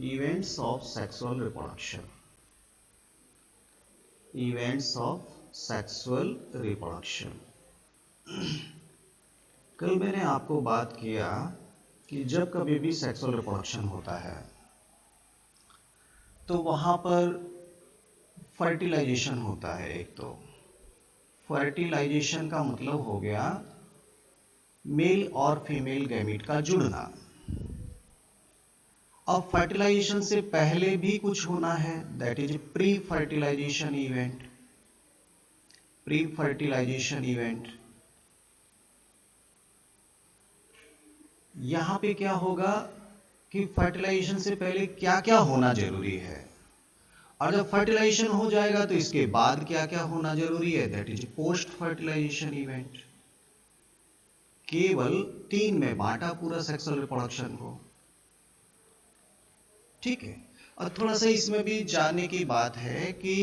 Events of sexual reproduction. Events of sexual reproduction. कल मैंने आपको बात किया कि जब कभी भी सेक्सुअल रिप्रोडक्शन होता है तो वहां पर फर्टिलाइजेशन होता है। एक तो फर्टिलाइजेशन का मतलब हो गया मेल और फीमेल गैमीट का जुड़ना। अब फर्टिलाइजेशन से पहले भी कुछ होना है, that is pre fertilisation event. Pre fertilisation event, यहां पे क्या होगा कि फर्टिलाइजेशन से पहले क्या क्या होना जरूरी है, और जब फर्टिलाइजेशन हो जाएगा तो इसके बाद क्या क्या होना जरूरी है, that is post fertilisation event. केवल 3 में बांटा पूरा सेक्सुअल रिप्रोडक्शन को, ठीक है। और थोड़ा सा इसमें भी जानने की बात है कि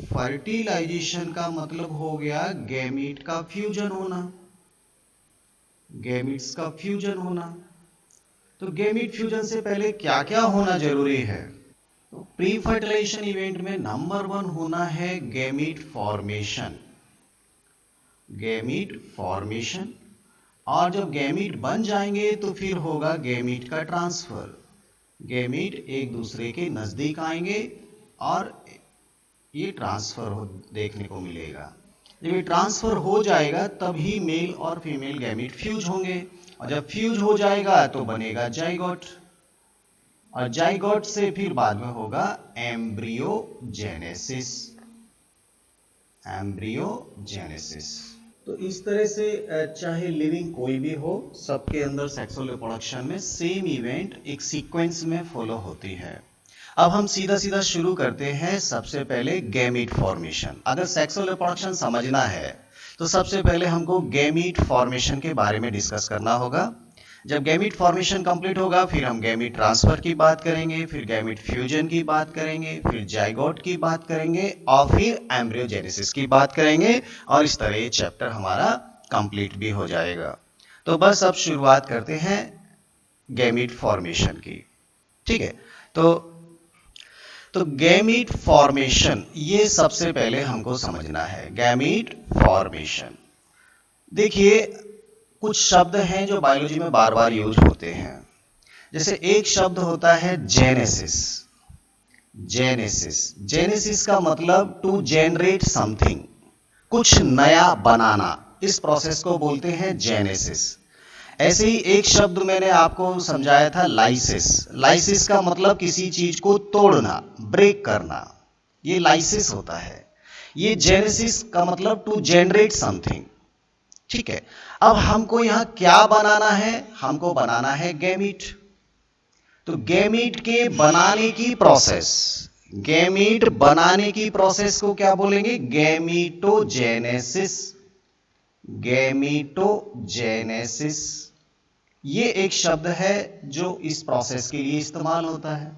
फर्टिलाइजेशन का मतलब हो गया गैमीट का फ्यूजन होना, गैमीट्स का फ्यूजन होना। तो गैमीट फ्यूजन से पहले क्या क्या होना जरूरी है, तो प्री फर्टिलाइजेशन इवेंट में नंबर 1 होना है गैमीट फॉर्मेशन। गैमीट फॉर्मेशन, और जब गैमीट बन जाएंगे तो फिर होगा गैमीट का ट्रांसफर। गैमीट एक दूसरे के नजदीक आएंगे और ये ट्रांसफर देखने को मिलेगा। जब ये ट्रांसफर हो जाएगा तभी मेल और फीमेल गैमीट फ्यूज होंगे, और जब फ्यूज हो जाएगा तो बनेगा जाइगोट, और जाइगोट से फिर बाद में होगा एम्ब्रियोजेनेसिस। एम्ब्रियोजेनेसिस। तो इस तरह से चाहे लिविंग कोई भी हो, सबके अंदर सेक्सुअल रिप्रोडक्शन में सेम इवेंट एक सीक्वेंस में फॉलो होती है। अब हम सीधा सीधा शुरू करते हैं। सबसे पहले गैमीट फॉर्मेशन। अगर सेक्सुअल रिप्रोडक्शन समझना है तो सबसे पहले हमको गैमीट फॉर्मेशन के बारे में डिस्कस करना होगा। जब गैमीट फॉर्मेशन कंप्लीट होगा फिर हम गैमीट ट्रांसफर की बात करेंगे, फिर गैमीट फ्यूजन की बात करेंगे, फिर जाइगोट की बात करेंगे, और फिर एम्ब्रियोजेनेसिस की बात करेंगे, और इस तरह ये चैप्टर हमारा कंप्लीट भी हो जाएगा। तो बस अब शुरुआत करते हैं गैमीट फॉर्मेशन की, ठीक है। तो गैमीट फॉर्मेशन ये सबसे पहले हमको समझना है। गैमीट फॉर्मेशन, देखिए कुछ शब्द हैं जो बायोलॉजी में बार बार यूज होते हैं। जैसे एक शब्द होता है जेनेसिस। जेनेसिस, जेनेसिस का मतलब टू जनरेट समथिंग, कुछ नया बनाना, इस प्रोसेस को बोलते हैं जेनेसिस। ऐसे ही एक शब्द मैंने आपको समझाया था लाइसिस। लाइसिस का मतलब किसी चीज को तोड़ना, ब्रेक करना, ये लाइसिस होता है। ये जेनेसिस का मतलब टू जनरेट समथिंग, ठीक है। अब हमको यहां क्या बनाना है, हमको बनाना है गैमीट। तो गैमीट के बनाने की प्रोसेस, गैमीट बनाने की प्रोसेस को क्या बोलेंगे, गैमीटोजेनेसिस। गैमीटोजेनेसिस ये एक शब्द है जो इस प्रोसेस के लिए इस्तेमाल होता है।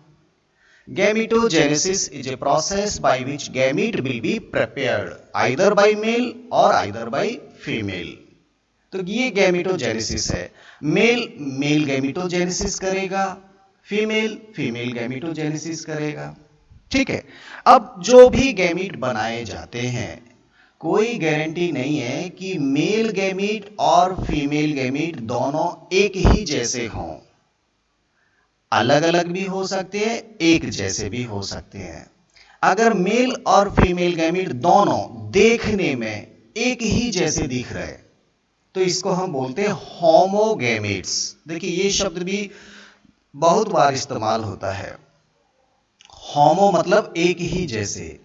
Gametogenesis is a process by which gamete will be prepared either by male और आइदर बाय फीमेल। तो ये गैमीटोजेनेसिस है। मेल मेल गैमीटोजेनेसिस करेगा, फीमेल फीमेल गैमीटोजेनेसिस करेगा, ठीक है। अब जो भी गैमीट बनाए जाते हैं कोई गारंटी नहीं है कि मेल गैमीट और फीमेल गैमीट दोनों एक ही जैसे हों। अलग अलग भी हो सकते हैं, एक जैसे भी हो सकते हैं। अगर मेल और फीमेल गैमीट दोनों देखने में एक ही जैसे दिख रहे तो इसको हम बोलते हैं होमोगैमीट्स। देखिए ये शब्द भी बहुत बार इस्तेमाल होता है। होमो मतलब एक ही जैसे,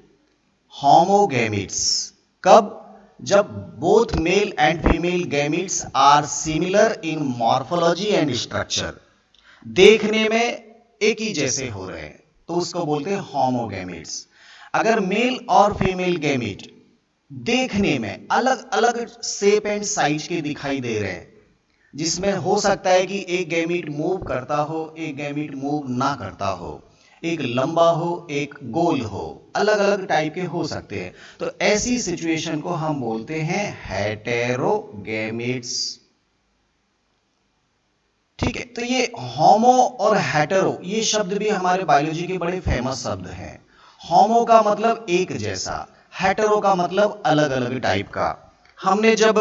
होमोगैमीट्स कब, जब both male and female gametes are similar in morphology and structure, देखने में एक ही जैसे हो रहे हैं तो उसको बोलते हैं होमोगैमीट्स। अगर मेल और फीमेल गैमीट देखने में अलग अलग शेप एंड साइज के दिखाई दे रहे हैं, जिसमें हो सकता है कि एक गैमीट मूव करता हो, एक गैमीट मूव ना करता हो, एक लंबा हो एक गोल हो, अलग अलग टाइप के हो सकते हैं, तो ऐसी सिचुएशन को हम बोलते हैं हेटेरोगैमीट्स, ठीक है, तो ये होमो और हेटेरो ये शब्द भी हमारे बायोलॉजी के बड़े फेमस शब्द हैं। होमो का मतलब एक जैसा, हेटेरो का मतलब अलग अलग टाइप का। हमने जब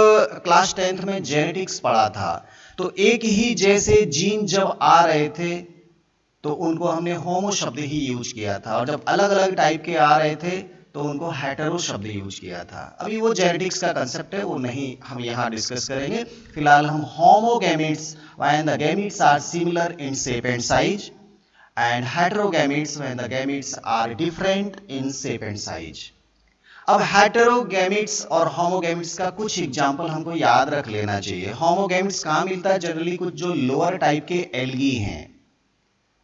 क्लास 10th में जेनेटिक्स पढ़ा था तो एक ही जैसे जीन जब आ रहे थे तो उनको हमने होमो शब्द ही यूज किया था, और जब अलग अलग टाइप के आ रहे थे तो उनको हेटेरो शब्द यूज किया था। अभी वो जेनेटिक्स का कंसेप्ट है, वो नहीं हम यहाँ डिस्कस करेंगे। फिलहाल हम homogametes when the gametes are similar in shape and size, and heterogametes when the gametes are different in shape and size. अब हेटेरोगैमेट्स और होमोगैमेट्स का कुछ एग्जांपल हमको याद रख लेना चाहिए। होमोगैमेट्स कहाँ मिलता है? जनरली कुछ जो लोअर टाइप के एल्गी हैं,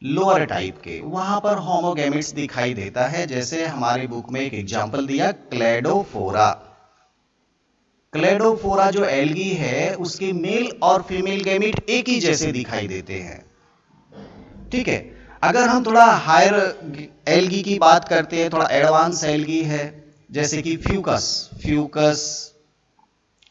लोअर टाइप के, वहां पर होमोगैमेट्स दिखाई देता है। जैसे हमारी बुक में एक एग्जांपल दिया, क्लेडोफोरा। क्लेडोफोरा जो एल्गी है उसके मेल और फीमेल गैमेट एक ही जैसे दिखाई देते हैं। ठीक है, अगर हम थोड़ा हायर एल्गी की बात करते हैं, थोड़ा एडवांस एल्गी है, जैसे कि फ्यूकस, फ्यूकस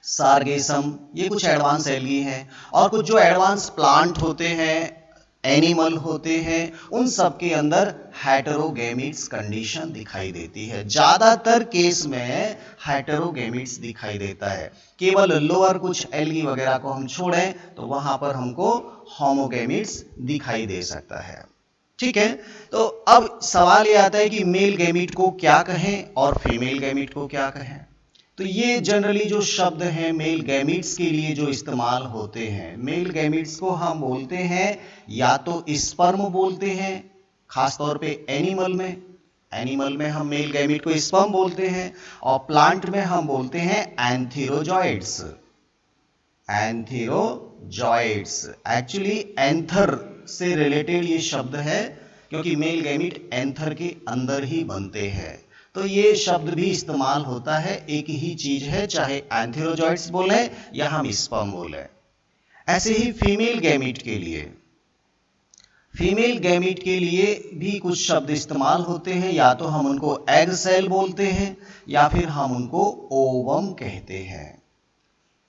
सार्गेसम, ये कुछ एडवांस एल्गी हैं। और कुछ जो एडवांस प्लांट होते हैं, एनिमल होते हैं, उन सब के अंदर हेटेरोगैमेट्स कंडीशन दिखाई देती है। ज्यादातर केस में हेटेरोगैमेट्स दिखाई देता है। केवल लोअर कुछ एल्गी वगैरह को हम छोड़ें तो वहां पर हमको होमोगैमेट्स दिखाई दे सकता है। ठीक है, तो अब सवाल ये आता है कि मेल गैमीट को क्या कहें और फीमेल गैमीट को क्या कहें। तो ये जनरली जो शब्द हैं मेल गैमीट्स के लिए जो इस्तेमाल होते हैं, मेल गैमीट्स को हम बोलते हैं या तो स्पर्म बोलते हैं, खासतौर पे एनिमल में, एनिमल में हम मेल गैमीट को स्पर्म बोलते हैं, और प्लांट में हम बोलते हैं एंथीरोजॉइड्स। एंथीरोजॉइड्स एक्चुअली एंथर से रिलेटेड ये शब्द है, क्योंकि मेल गैमीट एंथर के अंदर ही बनते हैं। तो ये शब्द भी इस्तेमाल होता है, एक ही चीज है, चाहे एंथीरोजॉइड्स बोले या हम स्पर्म बोले। ऐसे ही फीमेल गैमीट के लिए, फीमेल गैमीट के लिए भी कुछ शब्द इस्तेमाल होते हैं, या तो हम उनको एग सेल बोलते हैं या फिर हम उनको ओवम कहते हैं।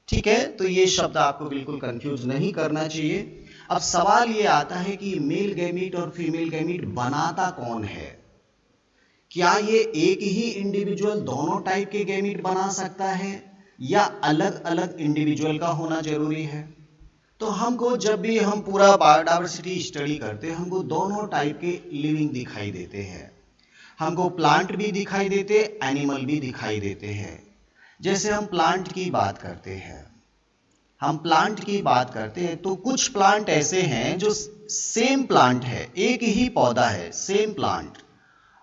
ठीक है, तो ये शब्द आपको बिल्कुल कंफ्यूज नहीं करना चाहिए। अब सवाल ये आता है कि मेल गैमीट और फीमेल गैमीट बनाता कौन है? क्या ये एक ही इंडिविजुअल दोनों टाइप के गैमीट बना सकता है या अलग अलग इंडिविजुअल का होना जरूरी है? तो हमको जब भी हम पूरा बायोडायवर्सिटी स्टडी करते हैं, हमको दोनों टाइप के लिविंग दिखाई देते हैं। हमको प्लांट भी दिखाई देते, एनिमल भी दिखाई देते हैं। जैसे हम प्लांट की बात करते हैं, हम प्लांट की बात करते हैं तो कुछ प्लांट ऐसे हैं जो सेम प्लांट है, एक ही पौधा है, सेम प्लांट,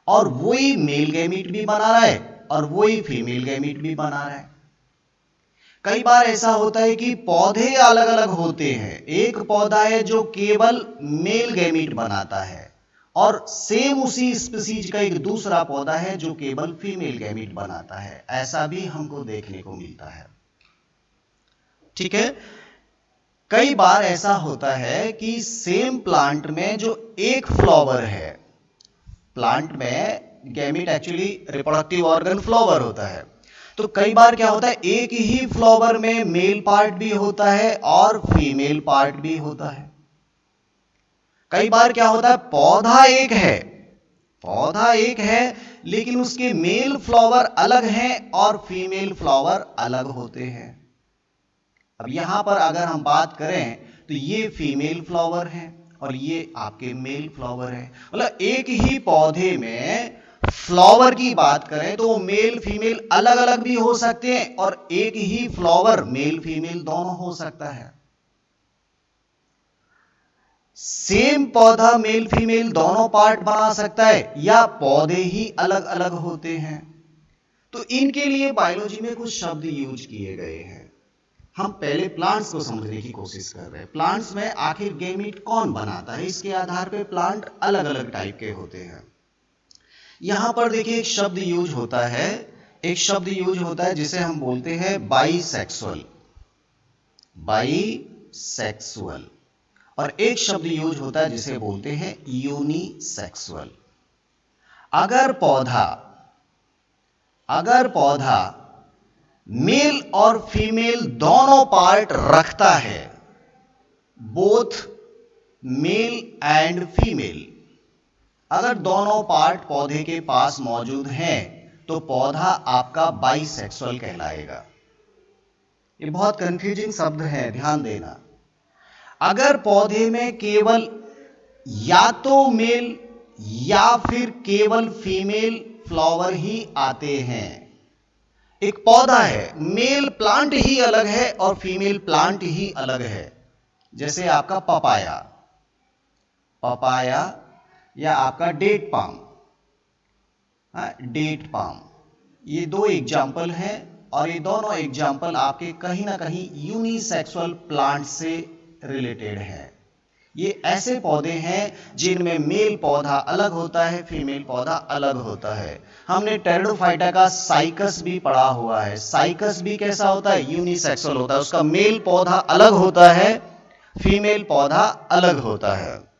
और वही मेल गैमीट भी बना रहा है और वही फीमेल गैमीट भी बना रहा है। कई बार ऐसा होता है कि पौधे अलग अलग होते हैं, एक पौधा है जो केवल मेल गैमीट बनाता है और सेम उसी स्पीसीज का एक दूसरा पौधा है जो केवल फीमेल गैमीट बनाता है। ऐसा भी हमको देखने को मिलता है। ठीक है, कई बार ऐसा होता है कि सेम प्लांट में जो एक फ्लावर है, प्लांट में gamete actually reproductive organ flower होता है, तो कई बार क्या होता है एक ही फ्लावर में मेल पार्ट भी होता है और फीमेल पार्ट भी होता है। कई बार क्या होता है पौधा एक है, पौधा एक है लेकिन उसके मेल फ्लावर अलग हैं और फीमेल फ्लावर अलग होते हैं। अब यहां पर अगर हम बात करें तो ये फीमेल फ्लावर है और ये आपके मेल फ्लावर है। मतलब एक ही पौधे में फ्लावर की बात करें तो मेल फीमेल अलग अलग भी हो सकते हैं और एक ही फ्लावर मेल फीमेल दोनों हो सकता है। सेम पौधा मेल फीमेल दोनों पार्ट बना सकता है या पौधे ही अलग अलग होते हैं। तो इनके लिए बायोलॉजी में कुछ शब्द यूज किए गए हैं। हम पहले प्लांट्स को समझने की कोशिश कर रहे हैं। प्लांट्स में आखिर गैमीट कौन बनाता है, इसके आधार पे प्लांट अलग अलग टाइप के होते हैं। यहां पर देखिए एक शब्द यूज होता है, एक शब्द यूज होता है जिसे हम बोलते हैं बाइसेक्सुअल, बाइसेक्सुअल, और एक शब्द यूज होता है जिसे बोलते हैं यूनिसेक्सुअल। अगर पौधा मेल और फीमेल दोनों पार्ट रखता है, बोथ मेल एंड फीमेल, अगर दोनों पार्ट पौधे के पास मौजूद हैं तो पौधा आपका बाइसेक्सुअल कहलाएगा। ये बहुत कंफ्यूजिंग शब्द है, ध्यान देना। अगर पौधे में केवल या तो मेल या फिर केवल फीमेल फ्लावर ही आते हैं, एक पौधा है, मेल प्लांट ही अलग है और फीमेल प्लांट ही अलग है, जैसे आपका पपाया या आपका डेट पाम, डेट पाम, ये दो एग्जाम्पल हैं और ये दोनों एग्जाम्पल आपके कहीं ना कहीं यूनिसेक्सुअल प्लांट से रिलेटेड है। ये ऐसे पौधे हैं जिनमें मेल पौधा अलग होता है, फीमेल पौधा अलग होता है। हमने टेरिडोफाइटा का साइकस भी पढ़ा हुआ है। साइकस भी कैसा होता है? यूनिसेक्सुअल होता है, उसका मेल पौधा अलग होता है, फीमेल पौधा अलग होता है।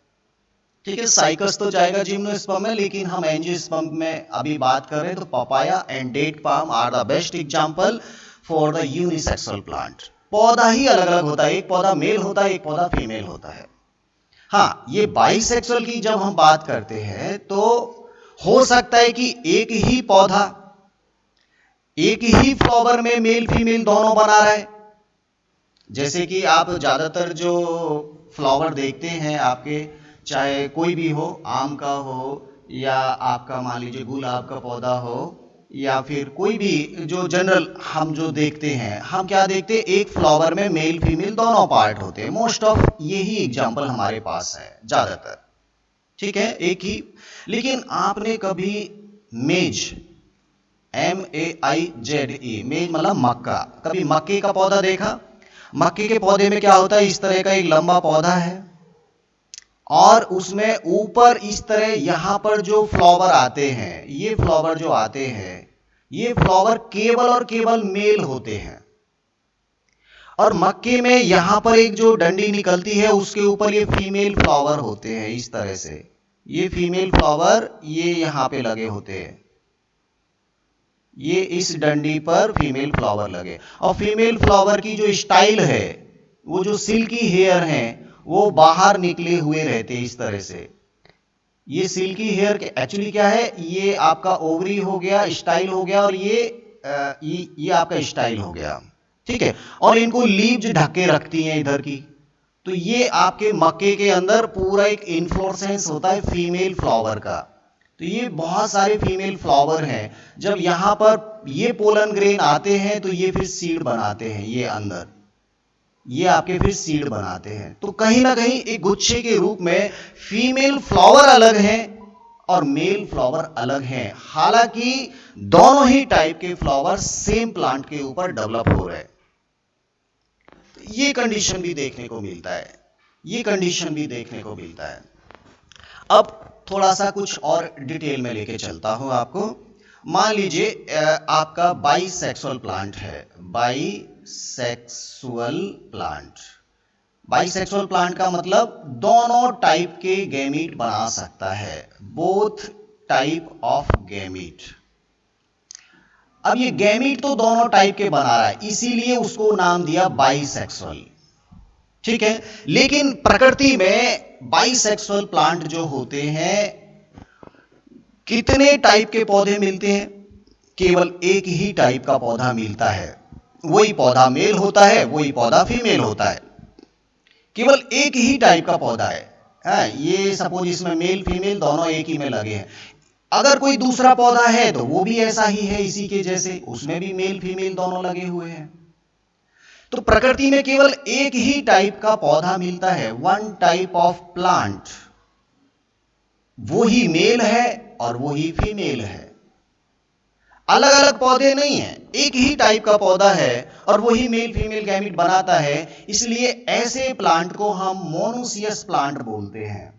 ठीक है, साइकस तो जाएगा जिम्नोस्पर्म में, लेकिन हम एंजियोस्पर्म में अभी बात कर रहे हैं। तो papaya and date palm are the best example for the unisexual plant. पौधा ही अलग अलग होता है, एक पौधा मेल होता है, एक पौधा फीमेल होता है। हाँ, ये बाइसेक्सुअल की जब हम बात करते हैं तो हो सकता है कि एक ही पौधा, एक ही फ्लावर में मेल फीमेल दोनों बना रहा है। जैसे कि आप ज्यादातर जो फ्लावर देखते हैं आपके, चाहे कोई भी हो, आम का हो या आपका मान लीजिए गुलाब का पौधा हो या फिर कोई भी जो जनरल हम जो देखते हैं, हम क्या देखते हैं? एक फ्लावर में मेल फीमेल दोनों पार्ट होते हैं। मोस्ट ऑफ यही एग्जांपल हमारे पास है ज्यादातर। ठीक है, एक ही। लेकिन आपने कभी मेज, MEIZE, मेज मतलब मक्का, कभी मक्के का पौधा देखा? मक्के के पौधे में क्या होता है? इस तरह का एक लंबा पौधा है और उसमें ऊपर इस तरह यहां पर जो फ्लावर आते हैं, ये फ्लावर जो आते हैं, ये फ्लावर केवल और केवल मेल होते हैं। और मक्के में यहां पर एक जो डंडी निकलती है उसके ऊपर ये फीमेल फ्लावर होते हैं। इस तरह से ये फीमेल फ्लावर ये यहां पे लगे होते हैं, ये इस डंडी पर फीमेल फ्लावर लगे। और फीमेल फ्लावर की जो स्टाइल है, वो जो सिल्की हेयर है, वो बाहर निकले हुए रहते हैं इस तरह से। ये सिल्की हेयर के एक्चुअली क्या है? ये आपका ओवरी हो गया, स्टाइल हो गया, और ये आपका स्टाइल हो गया। ठीक है, और इनको लीव्स ढके रखती हैं इधर की। तो ये आपके मक्के के अंदर पूरा एक इन्फ्लोरेसेंस होता है फीमेल फ्लावर का। तो ये बहुत सारे फीमेल फ्लावर हैं। जब यहां पर ये पोलन ग्रेन आते हैं तो ये फिर सीड बनाते हैं, ये अंदर ये आपके फिर सीड बनाते हैं। तो कहीं ना कहीं एक गुच्छे के रूप में फीमेल फ्लावर अलग हैं और मेल फ्लावर अलग हैं। हालांकि दोनों ही टाइप के फ्लावर सेम प्लांट के ऊपर डेवलप हो रहे हैं। ये कंडीशन भी देखने को मिलता है, ये कंडीशन भी देखने को मिलता है। अब थोड़ा सा कुछ और डिटेल में लेके चलता हूं आपको। मान लीजिए आपका बाइसेक्सुअल प्लांट है, बाइसेक्सुअल प्लांट। बाइसेक्सुअल प्लांट का मतलब दोनों टाइप के गैमीट बना सकता है, बोथ टाइप ऑफ गैमीट। अब ये गैमीट तो दोनों टाइप के बना रहा है, इसीलिए उसको नाम दिया बाइसेक्सुअल। ठीक है, लेकिन प्रकृति में बाइसेक्सुअल प्लांट जो होते हैं, कितने टाइप के पौधे मिलते हैं? केवल एक ही टाइप का पौधा मिलता है। वही पौधा मेल होता है, वही पौधा फीमेल होता है। केवल एक ही टाइप का पौधा है। ये सपोज इसमें मेल फीमेल दोनों एक ही में लगे हैं। अगर कोई दूसरा पौधा है तो वो भी ऐसा ही है, इसी के जैसे, उसमें भी मेल फीमेल दोनों लगे हुए हैं। तो प्रकृति में केवल एक ही टाइप का पौधा मिलता है, वन टाइप ऑफ प्लांट। वो ही मेल है और वो ही फीमेल है। अलग अलग पौधे नहीं है, एक ही टाइप का पौधा है और वही मेल फीमेल गैमीट बनाता है। इसलिए ऐसे प्लांट को हम मोनोसियस प्लांट बोलते हैं।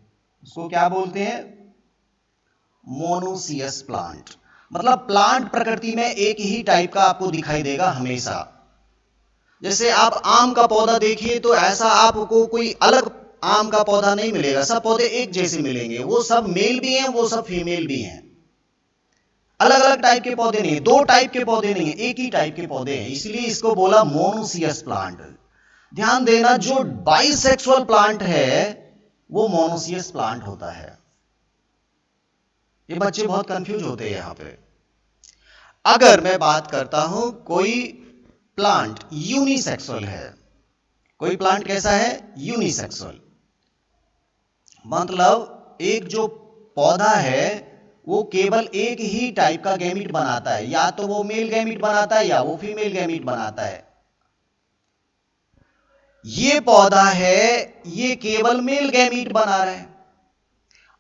उसको क्या बोलते हैं? Monoecious plant. मतलब प्लांट प्रकृति में एक ही टाइप का आपको दिखाई देगा हमेशा। जैसे आप आम का पौधा देखिए तो ऐसा आपको कोई अलग आम का पौधा नहीं मिलेगा, सब पौधे एक जैसे मिलेंगे। वो सब मेल भी हैं, वो सब फीमेल भी हैं। अलग अलग टाइप के पौधे नहीं है, दो टाइप के पौधे नहीं है, एक ही टाइप के पौधे हैं। इसलिए इसको बोला मोनोसियस प्लांट। ध्यान देना, जो बाइसेक्सुअल प्लांट है वो मोनोसियस प्लांट होता है। ये बच्चे बहुत कंफ्यूज होते हैं यहां पे। अगर मैं बात करता हूं कोई प्लांट यूनिसेक्सुअल है, कोई प्लांट कैसा है? यूनिसेक्सुअल, मतलब एक जो पौधा है वो केवल एक ही टाइप का गैमीट बनाता है, या तो वो मेल गैमीट बनाता है या वो फीमेल गैमीट बनाता है। ये पौधा है, ये केवल मेल गैमीट बना रहा है,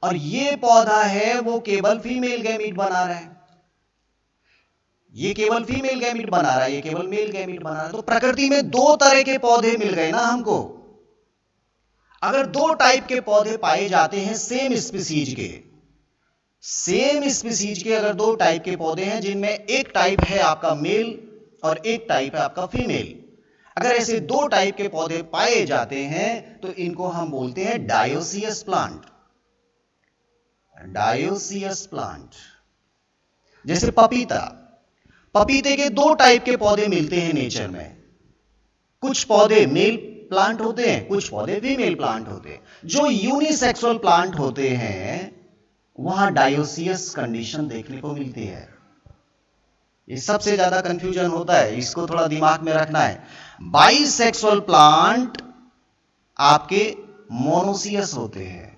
और ये पौधा है वो केवल फीमेल गैमीट बना रहा है। ये केवल फीमेल गैमीट बना रहा है, ये केवल मेल गैमीट बना रहा है। तो प्रकृति में दो तरह के पौधे मिल गए ना हमको। अगर दो टाइप के पौधे पाए जाते हैं सेम स्पीसीज के, सेम स्पीसीज के अगर दो टाइप के पौधे हैं जिनमें एक टाइप है आपका मेल और एक टाइप है आपका फीमेल, अगर ऐसे दो टाइप के पौधे पाए जाते हैं तो इनको हम बोलते हैं डायोसियस प्लांट। Dioecious plant. जैसे पपीता, पपीते के दो टाइप के पौधे मिलते हैं नेचर में, कुछ पौधे मेल प्लांट होते हैं, कुछ पौधे फीमेल प्लांट होते हैं। जो यूनिसेक्सुअल प्लांट होते हैं वहां डायोसियस कंडीशन देखने को मिलती है। ये सबसे ज्यादा कंफ्यूजन होता है, इसको थोड़ा दिमाग में रखना है। बाइसेक्सुअल प्लांट आपके मोनोसियस होते हैं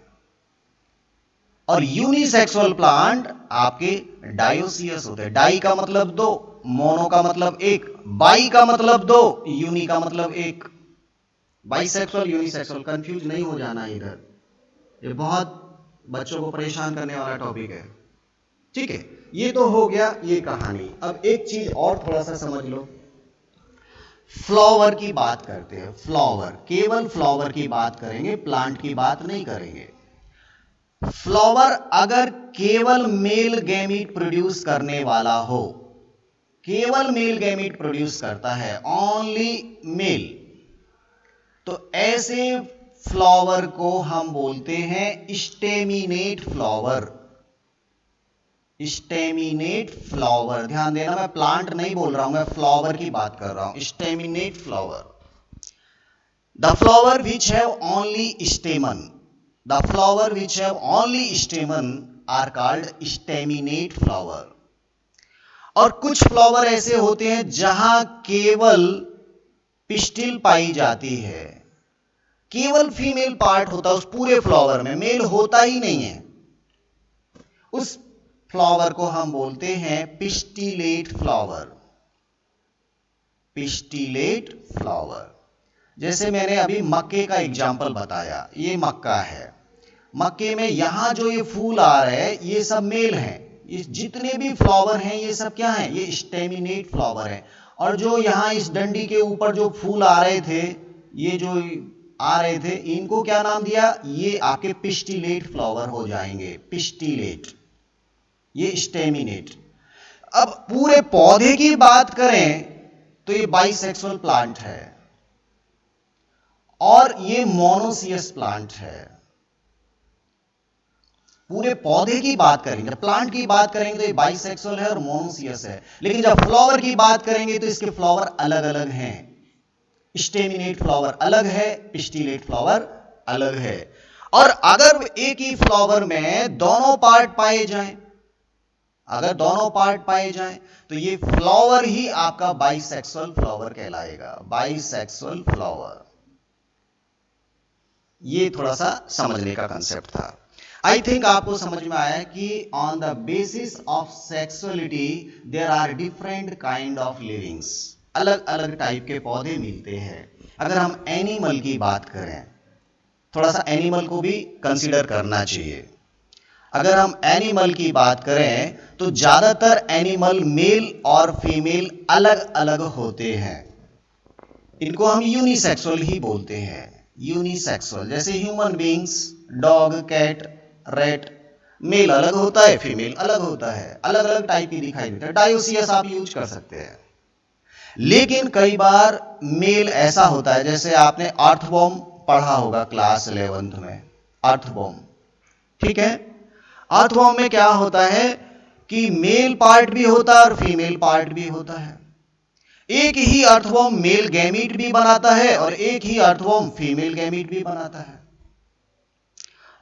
और यूनिसेक्सुअल प्लांट आपके डायोसियस होते हैं। डाई का मतलब दो, मोनो का मतलब एक, बाई का मतलब दो, यूनि का मतलब एक। बाइसेक्सुअल यूनिसेक्सुअल कंफ्यूज नहीं हो जाना इधर, ये बहुत बच्चों को परेशान करने वाला टॉपिक है। ठीक है, ये तो हो गया ये कहानी। अब एक चीज और थोड़ा सा समझ लो। फ्लावर की बात करते हैं, फ्लावर, केवल फ्लावर की बात करेंगे, प्लांट की बात नहीं करेंगे। फ्लावर अगर केवल मेल गैमीट प्रोड्यूस करने वाला हो, केवल मेल गैमीट प्रोड्यूस करता है, ओनली मेल, तो ऐसे फ्लावर को हम बोलते हैं स्टेमिनेट फ्लावर। स्टेमिनेट फ्लावर, ध्यान देना मैं प्लांट नहीं बोल रहा हूं, मैं फ्लावर की बात कर रहा हूं। Staminate flower, the flower which have only stamen, the flower which have only stamen are called staminate flower. और कुछ फ्लावर ऐसे होते हैं जहां केवल पिस्टिल पाई जाती है, केवल फीमेल पार्ट होता है उस पूरे फ्लावर में, मेल होता ही नहीं है। उस फ्लावर को हम बोलते हैं पिस्टिलेट फ्लावर। Pistillate flower. जैसे मैंने अभी मक्के का एग्जाम्पल बताया, ये मक्का है, मक्के में यहां जो ये फूल आ रहे हैं ये सब मेल हैं, ये जितने भी फ्लावर हैं ये सब क्या हैं? ये स्टेमिनेट फ्लावर है। और जो यहां इस डंडी के ऊपर जो फूल आ रहे थे, ये जो आ रहे थे, इनको क्या नाम दिया? ये आपके पिस्टिलेट फ्लावर हो जाएंगे, पिस्टिलेट, ये स्टेमिनेट। अब पूरे पौधे की बात करें तो ये बाइसेक्सुअल प्लांट है और ये मोनोसियस प्लांट है। पूरे पौधे की बात करेंगे, प्लांट की बात करेंगे तो ये बाइसेक्सुअल है और मोनोसियस है। लेकिन जब फ्लावर की बात करेंगे तो इसके फ्लावर अलग अलग हैं। स्टेमिनेट फ्लावर अलग है, पिस्टिलेट फ्लावर अलग है। और अगर एक ही फ्लावर में दोनों पार्ट पाए जाएं, अगर दोनों पार्ट पाए जाएं तो ये फ्लावर ही आपका बाइसेक्सुअल फ्लावर कहलाएगा, बाइसेक्सुअल फ्लावर। ये थोड़ा सा समझने का कंसेप्ट था। आई थिंक आपको समझ में आया कि on the basis of sexuality there are different kind of livings, अलग अलग टाइप के पौधे मिलते हैं। अगर हम एनिमल की बात करें, थोड़ा सा एनिमल को भी कंसीडर करना चाहिए। अगर हम एनिमल की बात करें तो ज्यादातर एनिमल मेल और फीमेल अलग अलग होते हैं, इनको हम यूनिसेक्सुअल ही बोलते हैं, यूनिसेक्सुअल। जैसे human beings, dog, cat, rat, male अलग होता है, फीमेल अलग होता है, अलग अलग टाइप की दिखाई देता है। डायोसियस आप यूज कर सकते हैं। लेकिन कई बार मेल ऐसा होता है, जैसे आपने अर्थवॉर्म पढ़ा होगा क्लास 11th में, अर्थवॉर्म, ठीक है? अर्थवॉर्म में क्या होता है कि मेल पार्ट भी होता है और फीमेल पार्ट भी होता है। एक ही अर्थवॉर्म मेल गैमीट भी बनाता है और एक ही अर्थवॉर्म फीमेल गैमीट भी बनाता है।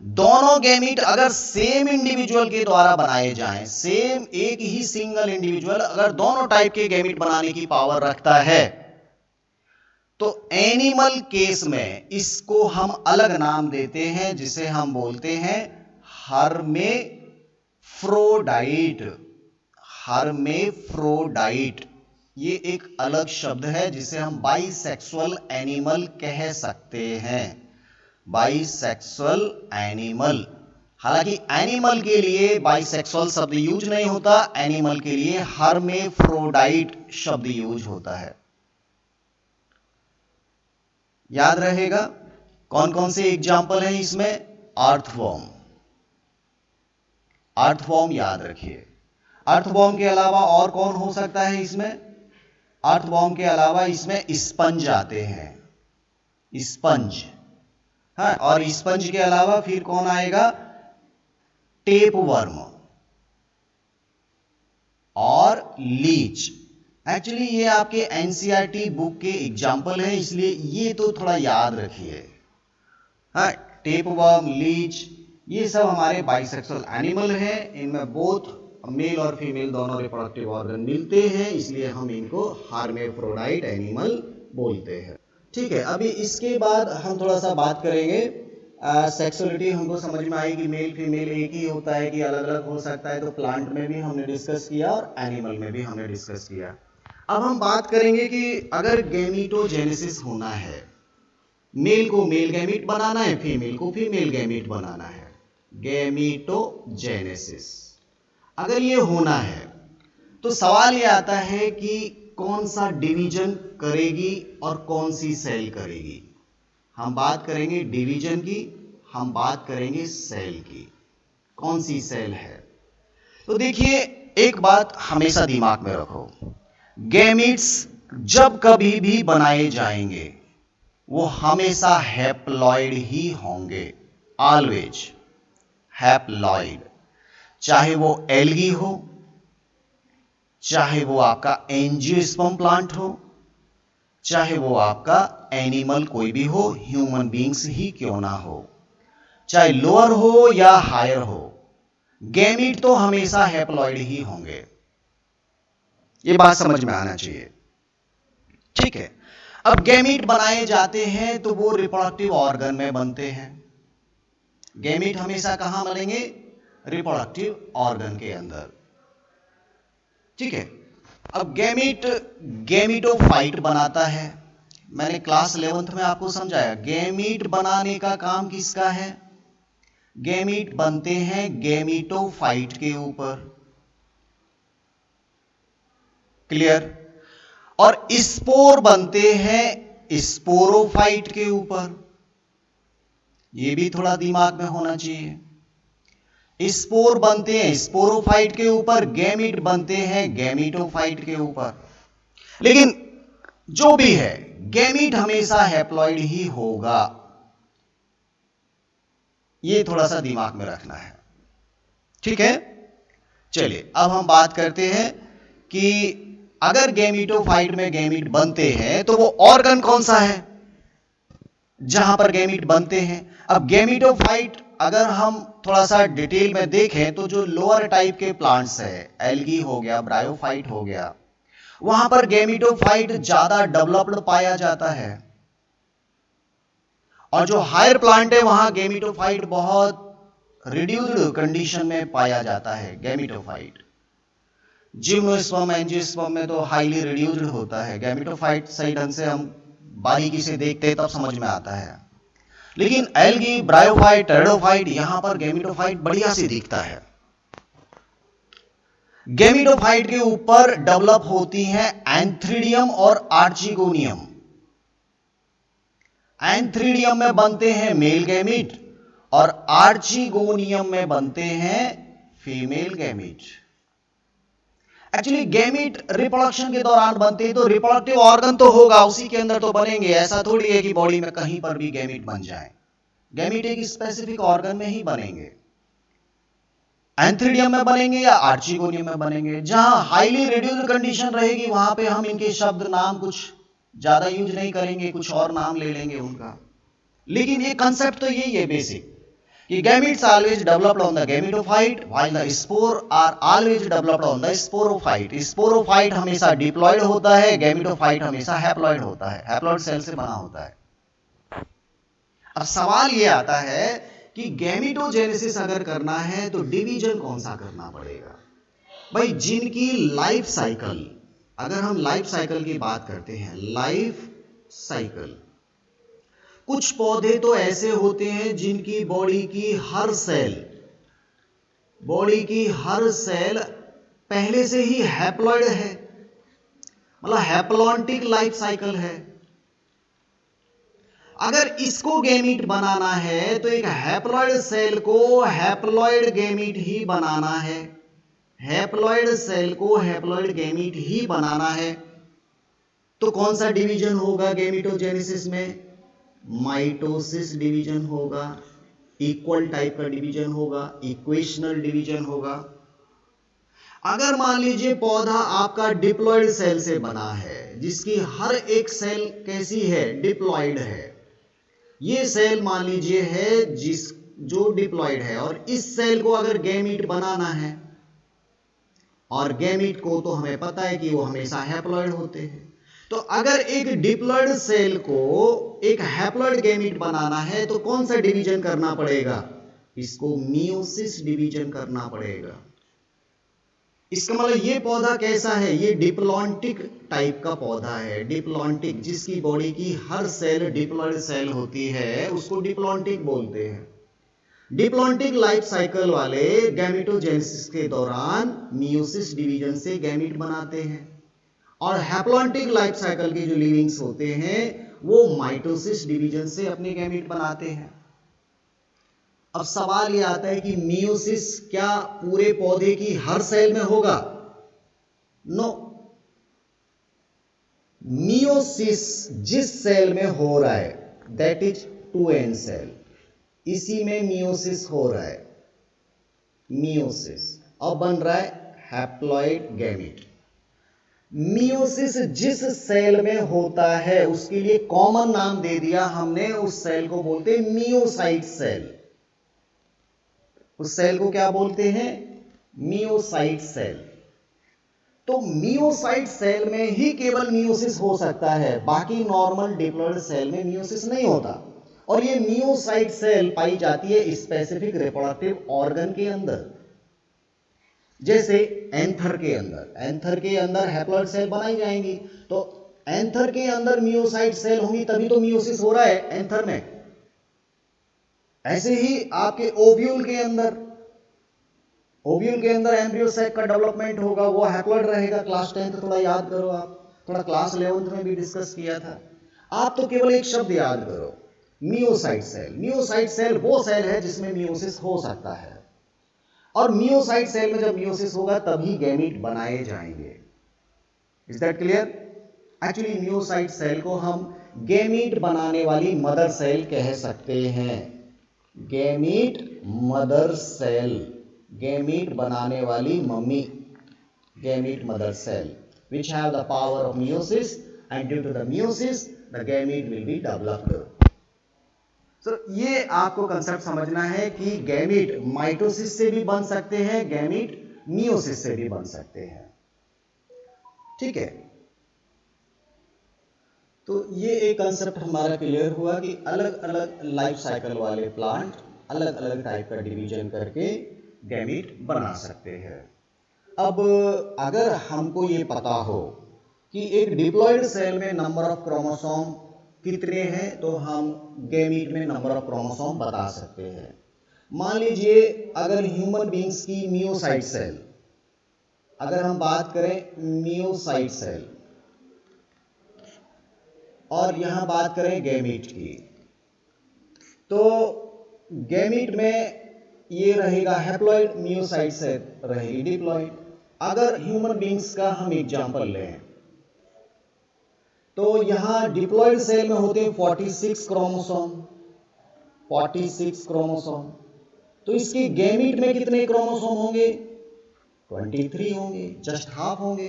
दोनों गैमीट अगर सेम इंडिविजुअल के द्वारा बनाए जाएं, सेम एक ही सिंगल इंडिविजुअल अगर दोनों टाइप के गैमीट बनाने की पावर रखता है, तो एनिमल केस में इसको हम अलग नाम देते हैं, जिसे हम बोलते हैं हर्मेफ्रोडाइट। हर्मेफ्रोडाइट ये एक अलग शब्द है जिसे हम बाइसेक्सुअल एनिमल कह सकते हैं। Bisexual animal. हालांकि एनिमल के लिए बाइसेक्सुअल शब्द यूज नहीं होता, एनिमल के लिए हर्मेफ्रोडाइट शब्द यूज होता है। याद रहेगा कौन कौन से एग्जाम्पल है इसमें? अर्थवॉर्म। अर्थवॉर्म याद रखिए। अर्थवॉर्म के अलावा और कौन हो सकता है इसमें? अर्थवॉर्म के अलावा इसमें स्पंज आते हैं, स्पंज। हाँ, और स्पंज के अलावा फिर कौन आएगा? टेपवर्म और लीच। एक्चुअली ये आपके एनसीईआरटी बुक के एग्जाम्पल है, इसलिए ये तो थोड़ा याद रखिए। हाँ, टेपवर्म, लीच, ये सब हमारे बाइसेक्सुअल एनिमल हैं। इनमें बोथ मेल और फीमेल दोनों रिप्रोडक्टिव ऑर्गन मिलते हैं, इसलिए हम इनको हर्मेफ्रोडाइट एनिमल बोलते हैं। ठीक है, अभी इसके बाद हम थोड़ा सा बात करेंगे। सेक्सुअलिटी हमको समझ में आई कि मेल फीमेल एक ही होता है कि अलग अलग हो सकता है, तो प्लांट में भी हमने डिस्कस किया और एनिमल में भी हमने डिस्कस किया। अब हम बात करेंगे कि अगर गैमीटोजेनेसिस होना है, मेल को मेल गैमीट बनाना है, फीमेल को फीमेल गैमीट बनाना है, गैमीटोजेनेसिस अगर ये होना है, तो सवाल ये आता है कि कौन सा डिवीजन करेगी और कौन सी सेल करेगी। हम बात करेंगे डिवीजन की, हम बात करेंगे सेल की। कौन सी सेल है? तो देखिए, एक बात हमेशा दिमाग में रखो, गैमीट्स जब कभी भी बनाए जाएंगे वो हमेशा हैप्लॉइड ही होंगे, ऑलवेज हैप्लॉइड। चाहे वो एल्गी हो, चाहे वो आपका एंजियोस्पर्म प्लांट हो, चाहे वो आपका एनिमल कोई भी हो, ह्यूमन बींग्स ही क्यों ना हो, चाहे लोअर हो या हायर हो, गैमीट तो हमेशा हैप्लॉइड ही होंगे। ये बात समझ में आना चाहिए। ठीक है, अब गैमीट बनाए जाते हैं तो वो रिप्रोडक्टिव ऑर्गन में बनते हैं। गैमीट हमेशा कहां बनेंगे? रिप्रोडक्टिव ऑर्गन के अंदर। ठीक है, अब गैमीट गैमीटोफाइट बनाता है। मैंने क्लास 11th में आपको समझाया, गैमीट बनाने का काम किसका है? गैमीट बनते हैं गैमीटोफाइट के ऊपर। क्लियर? और स्पोर बनते हैं स्पोरोफाइट के ऊपर। यह भी थोड़ा दिमाग में होना चाहिए। स्पोर बनते हैं स्पोरोफाइट के ऊपर, गैमीट बनते हैं गैमीटोफाइट के ऊपर। लेकिन जो भी है, गैमीट हमेशा हैप्लॉइड ही होगा। यह थोड़ा सा दिमाग में रखना है। ठीक है, चलिए अब हम बात करते हैं कि अगर गैमीटोफाइट में गैमीट बनते हैं तो वो ऑर्गन कौन सा है जहां पर गैमीट बनते हैं। अब गैमीटोफाइट अगर हम थोड़ा सा डिटेल में देखें तो जो लोअर टाइप के प्लांट्स है, एल्गी हो गया, ब्रायोफाइट हो गया, वहां पर गैमीटोफाइट ज्यादा डेवलप्ड पाया जाता है। और जो हायर प्लांट है वहां गैमीटोफाइट बहुत रिड्यूस्ड कंडीशन में पाया जाता है। गैमीटोफाइट जिम्नोस्पर्म, एंजियोस्पर्म में तो हाईली रिड्यूस्ड होता है। गैमीटोफाइट सही ढंग से हम बारीकी से देखते हैं तब समझ में आता है। लेकिन एल्गी, ब्रायोफाइट, टेरिडोफाइट, यहां पर गैमीटोफाइट बढ़िया से दिखता है। गैमीटोफाइट के ऊपर डेवलप होती हैं एंथ्रीडियम और आर्चिगोनियम। एंथ्रीडियम में बनते हैं मेल गैमीट और आर्चिगोनियम में बनते हैं female gamete. Actually gamete reproduction के दौरान बनते हैं, तो रिप्रोडक्टिव ऑर्गन तो होगा, उसी के अंदर तो बनेंगे। ऐसा थोड़ी है कि बॉडी में कहीं पर भी गैमीट बन जाए। गैमीट एक स्पेसिफिक ऑर्गन में ही बनेंगे, एंथ्रीडियम में बनेंगे या आर्चिगोनियम में बनेंगे। जहां हाईली रिड्यूस्ड कंडीशन रहेगी वहां पे हम इनके शब्द नाम कुछ ज्यादा यूज नहीं करेंगे, कुछ और नाम ले लेंगे उनका। लेकिन ये कंसेप्ट तो यही है बेसिक, कि gametes always developed on the gametophyte while the spore are always developed on the sporophyte. Sporophyte हमेशा डिप्लॉयड होता है, गैमेटोफाइट हमेशा हैप्लॉयड होता है, हैप्लॉयड सेल से बना होता है। अब सवाल ये आता है कि गैमेटोजेनेसिस अगर करना है तो डिवीजन कौन सा करना पड़ेगा? भाई जिनकी लाइफ साइकिल, अगर हम लाइफ साइकिल की बात करते हैं, लाइफ साइकिल, कुछ पौधे तो ऐसे होते हैं जिनकी बॉडी की हर सेल पहले से ही हैप्लॉइड है, मतलब हैप्लॉन्टिक लाइफ साइकिल है। अगर इसको गैमीट बनाना है तो एक हैप्लॉइड सेल को हैप्लॉइड गैमीट ही बनाना है, हैप्लॉइड सेल को हैप्लॉइड गैमीट ही बनाना है। तो कौन सा डिवीजन होगा गैमीटोजेनेसिस में? माइटोसिस डिवीजन होगा, इक्वल टाइप का डिवीजन होगा, इक्वेशनल डिवीजन होगा। अगर मान लीजिए पौधा आपका डिप्लॉइड सेल से बना है, जिसकी हर एक सेल कैसी है? डिप्लॉइड है। ये सेल मान लीजिए है जो डिप्लॉइड है, और इस सेल को अगर गैमीट बनाना है, और गैमीट को तो हमें पता है कि वो हमेशा हैप्लॉइड होते हैं, तो अगर एक डिप्लॉइड सेल को एक हैप्लॉइड गैमीट बनाना है तो कौन सा डिवीजन करना पड़ेगा? इसको मियोसिस डिवीजन करना पड़ेगा। इसका मतलब ये पौधा कैसा है? ये डिप्लॉन्टिक टाइप का पौधा है, डिप्लॉन्टिक, जिसकी बॉडी की हर सेल डिप्लॉइड सेल होती है, उसको डिप्लॉन्टिक बोलते हैं। डिप्लॉन्टिक लाइफ साइकिल वाले गैमेटोजेनेसिस के दौरान मियोसिस डिवीजन से गैमीट बनाते हैं, और हैप्लॉन्टिक लाइफ साइकिल के जो लिविंग्स होते हैं वो माइटोसिस डिवीजन से अपने गैमीट बनाते हैं। अब सवाल ये आता है कि मियोसिस क्या पूरे पौधे की हर सेल में होगा? नो। मियोसिस जिस सेल में हो रहा है, दैट इज 2n सेल, इसी में मियोसिस हो रहा है, मियोसिस, अब बन रहा है हैप्लॉइड गैमीट। मियोसिस जिस सेल में होता है उसके लिए कॉमन नाम दे दिया हमने, उस सेल को बोलते हैं मियोसाइट सेल। उस सेल को क्या बोलते हैं? Meiocyte cell. तो मियोसाइट सेल में ही केवल मियोसिस हो सकता है, बाकी नॉर्मल डिप्लॉइड सेल में मियोसिस नहीं होता। और ये मियोसाइट सेल पाई जाती है स्पेसिफिक रिप्रोडक्टिव ऑर्गन के अंदर, जैसे एंथर के अंदर हैप्लॉइड सेल बनाई जाएंगी, तो एंथर के अंदर मियोसाइट सेल होंगी, तभी तो मियोसिस हो रहा है एंथर में। ऐसे ही आपके ओव्यूल के अंदर एम्ब्रियो सैक का डेवलपमेंट होगा, वो हैप्लॉइड रहेगा। क्लास 10 थोड़ा याद करो, आप थोड़ा क्लास 11 में भी डिस्कस किया था। आप तो केवल एक शब्द याद करो, मियोसाइट सेल। मियोसाइट सेल वो सेल है जिसमें मियोसिस हो सकता है, और मियोसाइट सेल में जब मियोसिस होगा तभी गैमीट बनाए जाएंगे। Is that clear? Actually meiocyte cell को हम गैमीट बनाने वाली मदर सेल कह सकते हैं। गैमीट मदर सेल, गैमीट बनाने वाली mummy, gamete mother cell, which have the power of meiosis, and due to the meiosis the gamete will be developed. So ये आपको कंसेप्ट समझना है कि गैमीट माइटोसिस से भी बन सकते हैं, गैमीट मियोसिस से भी बन सकते हैं। ठीक है, तो ये एक कंसेप्ट हमारा क्लियर हुआ कि अलग अलग लाइफ साइकिल वाले प्लांट अलग अलग टाइप का डिवीजन करके गैमीट बना सकते हैं। अब अगर हमको ये पता हो कि एक डिप्लॉइड सेल में नंबर ऑफ क्रोमोसोम कितने हैं, तो हम गैमीट में नंबर ऑफ क्रोमोसोम बता सकते हैं। मान लीजिए अगर ह्यूमन बींग्स की मियोसाइट सेल, अगर हम बात करें मियोसाइट सेल, और यहां बात करें गैमीट की, तो गैमीट में ये रहेगा हैप्लॉइड, मियोसाइट सेल रहेगी डिप्लॉइड। अगर ह्यूमन बींग्स का हम एग्जांपल लें तो यहां डिप्लॉइड सेल में होते हैं 46 क्रोमोसोम, 46 क्रोमोसोम। तो इसके गैमीट में कितने क्रोमोसोम होंगे? 23 होंगे, जस्ट हाफ होंगे,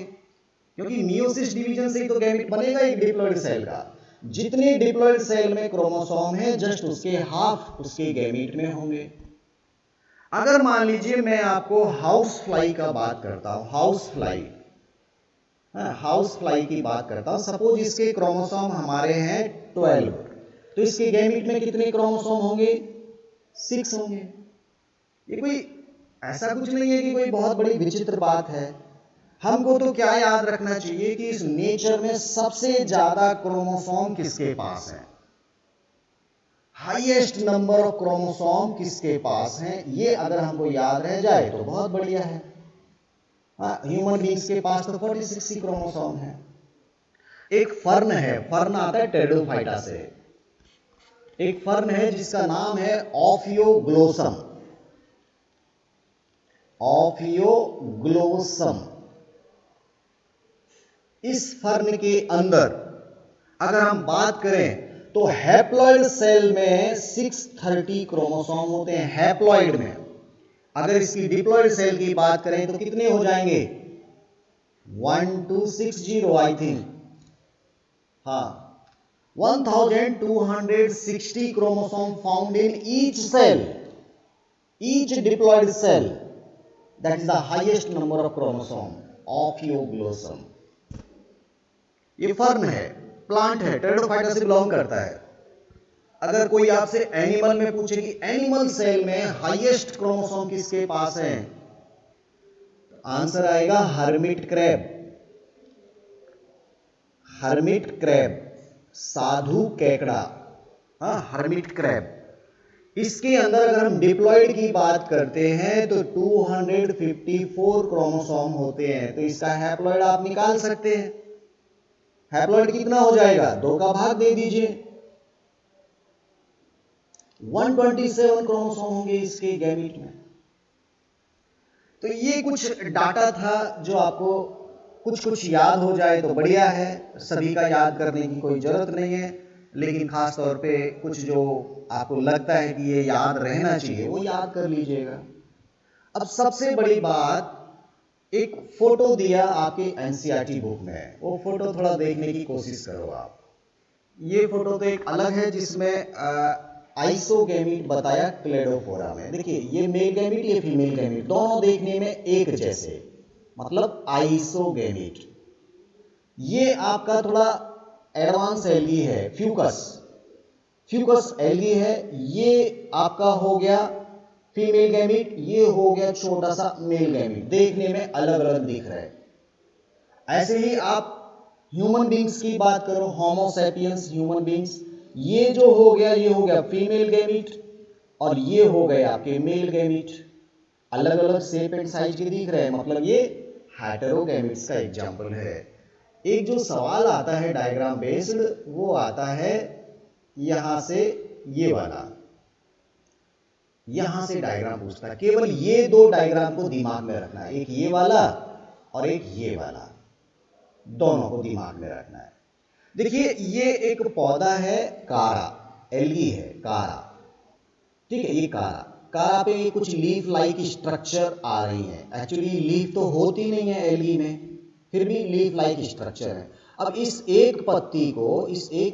क्योंकि मियोसिस डिवीजन से ही तो गैमीट बनेगा एक डिप्लॉइड सेल का। जितने डिप्लॉइड सेल में क्रोमोसोम है, जस्ट उसके हाफ उसके गैमीट में होंगे। अगर मान लीजिए मैं आपको हाउस फ्लाई का बात करता हूं, हाउस फ्लाई, हाउस फ्लाई की बात करता हूं, सपोज इसके क्रोमोसोम हमारे हैं 12, तो इसके गैमीट में कितने क्रोमोसोम होंगे? 6 होंगे। ये कोई ऐसा कुछ नहीं है कि कोई बहुत बड़ी विचित्र बात है। हमको तो क्या याद रखना चाहिए कि इस नेचर में सबसे ज्यादा क्रोमोसोम किसके पास है, हाईएस्ट नंबर ऑफ क्रोमोसोम किसके पास है, ये अगर हमको याद रह जाए तो बहुत बढ़िया है। ह्यूमन बींग्स के पास तो 46 क्रोमोसोम है। एक फर्न है, फर्न आता है टेरिडोफाइटा से, एक फर्न है जिसका नाम है ऑफियोग्लोसम, ऑफियोग्लोसम। इस फर्न के अंदर अगर हम बात करें तो हैप्लॉइड सेल में 630 क्रोमोसोम होते हैं, हैप्लॉइड में। अगर इसकी डिप्लॉइड सेल की बात करें तो कितने हो जाएंगे? 1260 आई थिंक, हाँ 1260 chromosome found in each cell, each diploid cell, that is the highest number of chromosome, Ophioglossum. ये फर्न है, प्लांट है, टेरिडोफाइटा से बिलोंग करता है। अगर कोई आपसे एनिमल में पूछे कि एनिमल सेल में हाईएस्ट क्रोमोसोम किसके पास है, तो आंसर आएगा हर्मिट क्रैब, हर्मिट क्रैब, साधु केकड़ा, हर्मिट क्रैब। इसके अंदर अगर हम डिप्लॉइड की बात करते हैं तो 254 क्रोमोसोम होते हैं, तो इसका हैप्लॉइड आप निकाल सकते हैं। हैप्लॉइड कितना हो जाएगा? 2 का भाग दे दीजिए, 127 क्रोमोसोम होंगे इसके गैमीट में। तो ये कुछ डाटा था जो आपको कुछ याद हो जाए तो बढ़िया है, सभी का याद करने की कोई जरूरत नहीं है, लेकिन खास तौर पे कुछ जो आपको लगता है कि ये याद रहना चाहिए वो याद कर लीजिएगा। अब सबसे बड़ी बात, एक फोटो दिया आपके एनसीईआरटी बुक में, वो फोटो थोड़ा देखने की कोशिश करो आप। ये फोटो तो एक अलग है जिसमें आइसोगैमीट बताया क्लेडोफोरा में। देखिए ये मेल गैमीट, ये फीमेल गैमीट, दोनों देखने में एक जैसे, मतलब आइसोगैमीट। ये आपका थोड़ा एडवांस एल्गी है, फ्यूकस, फ्यूकस एल्गी है। ये आपका हो गया फीमेल गैमीट, ये हो गया छोटा सा मेल गैमीट, देखने में अलग अलग दिख रहा है। ऐसे ही आप ह्यूमन बींग्स की बात करो, होमो सैपियंस ह्यूमन बींग्स, ये जो हो गया ये हो गया फीमेल गैमीट और ये हो गए आपके मेल गैमीट, अलग अलग शेप एंड साइज के दिख रहे हैं, मतलब ये हेटेरोगैमीट्स का एग्जांपल है। एक जो सवाल आता है डायग्राम बेस्ड, वो आता है यहां से, ये वाला, यहां से डायग्राम पूछता है। केवल ये 2 डायग्राम को दिमाग में रखना है, एक ये वाला और एक ये वाला, दोनों को दिमाग में रखना है। देखिए ये एक पौधा है कारा, एल्गी है कारा, ठीक है, ये कारा, कारा पे कुछ लीफ लाइक स्ट्रक्चर आ रही है। एक्चुअली लीफ तो होती नहीं है एल्गी में, फिर भी लीफ लाइक स्ट्रक्चर है। अब इस एक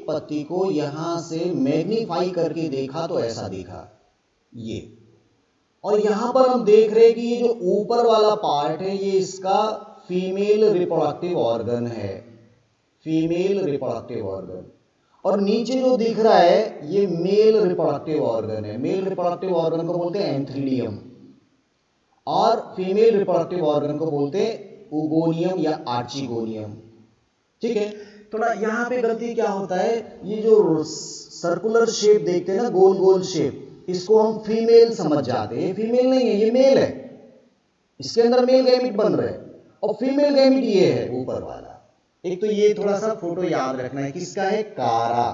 पत्ती को यहां से मैग्नीफाई करके देखा तो ऐसा दिखा ये, और यहां पर हम देख रहे हैं कि ये जो ऊपर वाला पार्ट है ये इसका फीमेल रिप्रोडक्टिव ऑर्गन है, फीमेल रिप्रोडक्टिव ऑर्गन, और नीचे जो दिख रहा है ये मेल रिप्रोडक्टिव ऑर्गन है। मेल रिप्रोडक्टिव ऑर्गन को बोलते हैं एंथ्रीडियम और फीमेल रिप्रोडक्टिव ऑर्गन को बोलते हैं उगोनियम या आर्चिगोनियम, ठीक है। थोड़ा यहाँ पे गलती क्या होता है, ये जो सर्कुलर शेप देखते हैं ना, गोल गोल शेप, इसको हम फीमेल समझ जाते हैं। ये फीमेल नहीं है, ये मेल है, इसके अंदर मेल गैमीट बन रहे हैं, और फीमेल गैमीट ये है ऊपर वाला। एक तो ये थोड़ा सा फोटो याद रखना है, किसका है? कारा,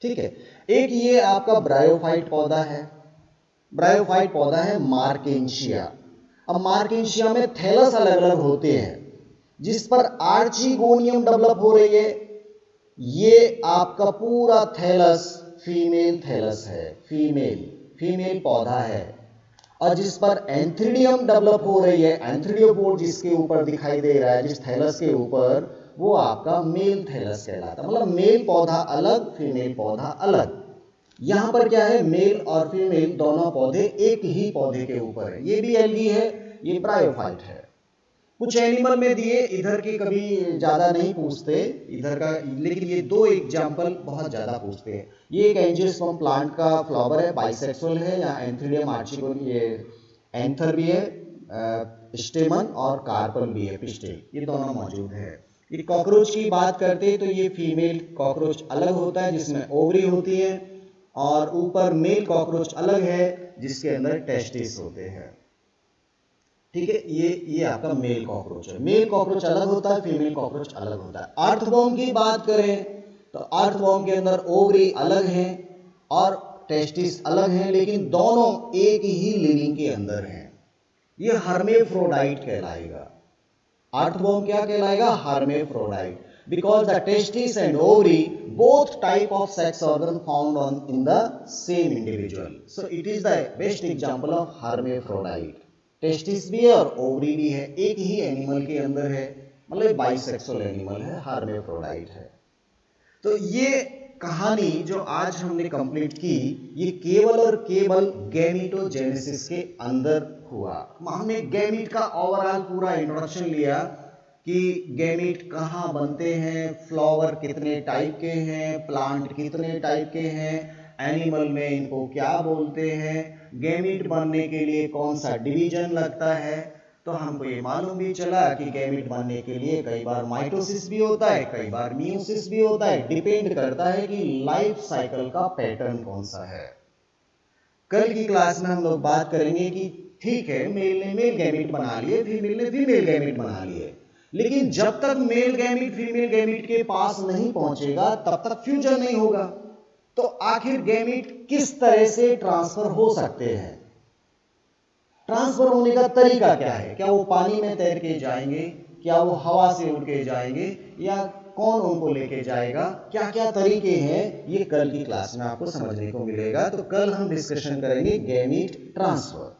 ठीक है। एक ये आपका ब्रायोफाइट पौधा है, ब्रायोफाइट पौधा है मार्केंशिया। अब मार्केंशिया में थैलस अलग अलग होते हैं जिस पर आर्चिगोनियम डेवलप हो रही है। ये आपका पूरा थैलस फीमेल थैलस है, फीमेल पौधा है, और जिस पर एंथ्रीडियम डेवलप हो रही है, एंथ्रीडियोपोड जिसके ऊपर दिखाई दे रहा है, जिस थैलस के ऊपर, वो आपका मेल थैलस कहलाता है। मतलब मेल पौधा अलग, फीमेल पौधा अलग। यहाँ पर क्या है, मेल और फीमेल दोनों पौधे एक ही पौधे के ऊपर है। ये भी एल्गी है, ये ब्रायोफाइट है। कुछ एनिमल में दिए, इधर की कभी ज्यादा नहीं पूछते इधर का, लेकिन ये दो एग्जाम्पल बहुत ज्यादा पूछते हैं। ये एक एंजियोस्पर्म प्लांट का फ्लावर है, बाइसेक्सुअल है, या एंथीरियम आर्चिकोल, ये एंथर भी है, स्टेमन और कार्पल भी है, पिस्टिल, ये दोनों मौजूद है। ये कॉकरोच की बात करते हैं तो ये फीमेल कॉकरोच अलग होता है जिसमें ओवरी होती है, और ऊपर मेल कॉकरोच अलग है जिसके अंदर टेस्टिस होते हैं। ठीक है, ये आपका मेल कॉकरोच है। मेल कॉकरोच अलग होता है, फीमेल कॉकरोच अलग होता है। अर्थवॉर्म की बात करें तो अर्थवॉर्म के अंदर ओवरी अलग है और टेस्टिस अलग है, लेकिन दोनों एक ही लिविंग के अंदर हैं। ये हर्मेफ्रोडाइट कहलाएगा। अर्थवॉर्म क्या कहलाएगा? Hermaphrodite, because the testis and ovary both type of sex organ found on in the same individual, so it is the best example of hermaphrodite। Testis भी है और ओवरी भी है, एक ही एनिमल के अंदर है, मतलब बाइसेक्सुअल एनिमल है, हर्मेफ्रोडाइट है। तो ये कहानी जो आज हमने कंप्लीट की, ये केवल और केवल गैमीटोजेनेसिस के अंदर हुआ। हमने गैमीट का ओवरऑल पूरा इंट्रोडक्शन लिया कि गैमीट कहाँ बनते हैं, फ्लावर कितने टाइप के हैं, प्लांट कितने टाइप के हैं, एनिमल में इनको क्या बोलते हैं, गैमीट बनने के लिए कौन सा डिवीजन लगता है। तो हमको ये मालूम भी चला कि गैमीट बनने के लिए कई बार माइटोसिस भी होता है, कई बार मियोसिस भी होता है, डिपेंड करता है कि लाइफ साइकिल का पैटर्न कौन सा है। कल की क्लास में हम लोग बात करेंगे कि ठीक है, मेल ने मेल गैमीट बना लिए, फीमेल ने फीमेल गैमीट बना लिए, लेकिन जब तक मेल गैमीट फीमेल गैमीट के पास नहीं पहुंचेगा तब तक फ्यूजन नहीं होगा। तो आखिर गैमीट किस तरह से ट्रांसफर हो सकते हैं? ट्रांसफर होने का तरीका क्या है? क्या वो पानी में तैर के जाएंगे, क्या वो हवा से उड़ के जाएंगे, या कौन उनको लेके जाएगा? क्या क्या तरीके हैं, ये कल की क्लास में आपको समझने को मिलेगा। तो कल हम डिस्कशन करेंगे गैमीट ट्रांसफर।